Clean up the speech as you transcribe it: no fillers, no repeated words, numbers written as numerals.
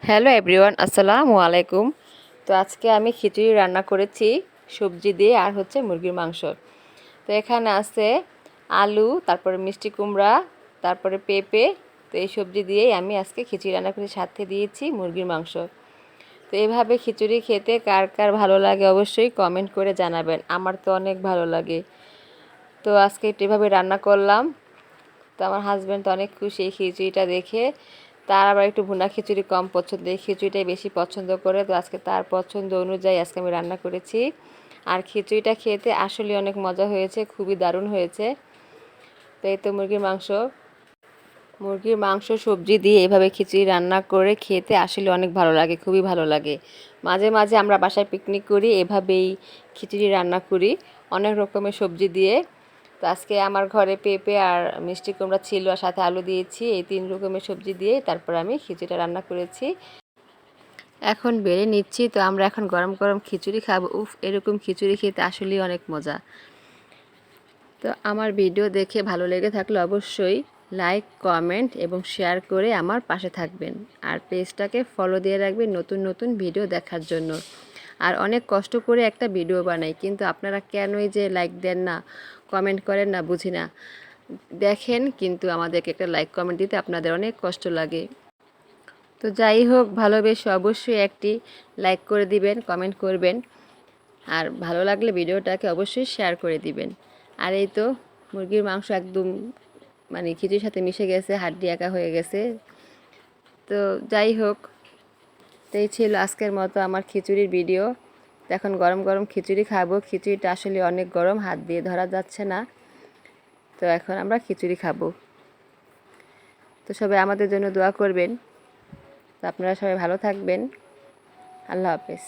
Hello everyone, আসসালামু আলাইকুম। তো আজকে আমি খিচুড়ি রান্না করেছি সবজি দিয়ে আর হচ্ছে মুরগির মাংস। তো এখানে আছে আলু, তারপরে মিষ্টি কুমড়া, তারপরে পেঁপে। তো এই সবজি দিয়েই আমি আজকে খিচুড়ি রান্না করেছি, সাথে দিয়েছি মুরগির মাংস। তো এইভাবে খিচুড়ি খেতে কার কার ভালো লাগে অবশ্যই কমেন্ট করে জানাবেন। আমার তো অনেক ভালো লাগে। তো আজকে একটু এভাবে রান্না করলাম। তো আমার হাজব্যান্ড তো অনেক খুশি এই খিচুড়িটা দেখে। তার আবার একটু ভুনা খিচুড়ি কম পছন্দ, এই খিচুড়িটাই বেশি পছন্দ করে। তো আজকে তার পছন্দ অনুযায়ী আজকে আমি রান্না করেছি। আর খিচুড়িটা খেতে আসলে অনেক মজা হয়েছে, খুবই দারুণ হয়েছে। তো এই তো মুরগির মাংস সবজি দিয়ে এভাবে খিচুড়ি রান্না করে খেতে আসলে অনেক ভালো লাগে, খুবই ভালো লাগে। মাঝে মাঝে আমরা বাসায় পিকনিক করি, এভাবেই খিচুড়ি রান্না করি অনেক রকমের সবজি দিয়ে। তো আজকে আমার ঘরে পেঁপে আর মিষ্টি কুমড়া ছিল, আর সাথে আলু দিয়েছি, এই 3 রকমের সবজি দিয়ে তারপর আমি খিচুড়িটা রান্না করেছি। এখন বেড়ে নিচ্ছি। তো আমরা এখন গরম গরম খিচুড়ি খাবো। উফ, এরকম খিচুড়ি খেতে আসলেই অনেক মজা। তো আমার ভিডিও দেখে ভালো লেগে থাকলে অবশ্যই লাইক, কমেন্ট এবং শেয়ার করে আমার পাশে থাকবেন। আর পেজটাকে ফলো দিয়ে রাখবেন নতুন নতুন ভিডিও দেখার জন্য। আর অনেক কষ্ট করে একটা ভিডিও বানাই, কিন্তু আপনারা কেনই যে লাইক দেন না, কমেন্ট করেন না, বুঝি না। দেখেন, কিন্তু আমাদেরকে একটা লাইক কমেন্ট দিতে আপনাদের অনেক কষ্ট লাগে। তো যাই হোক, ভালোবেসে অবশ্যই একটি লাইক করে দিবেন, কমেন্ট করবেন। আর ভালো লাগলে ভিডিওটাকে অবশ্যই শেয়ার করে দিবেন। আর এই তো মুরগির মাংস একদম মানে খিচুড়ির সাথে মিশে গেছে, হাড্ডি একা হয়ে গেছে। তো যাই হোক, তো এই ছিল আজকের মতো আমার খিচুড়ির ভিডিও। তো এখন গরম গরম খিচুড়ি খাবো। খিচুড়িটা আসলে অনেক গরম, হাত দিয়ে ধরা যাচ্ছে না। তো এখন আমরা খিচুড়ি খাবো। তো সবাই আমাদের জন্য দোয়া করবেন। তো আপনারা সবাই ভালো থাকবেন। আল্লাহ হাফেজ।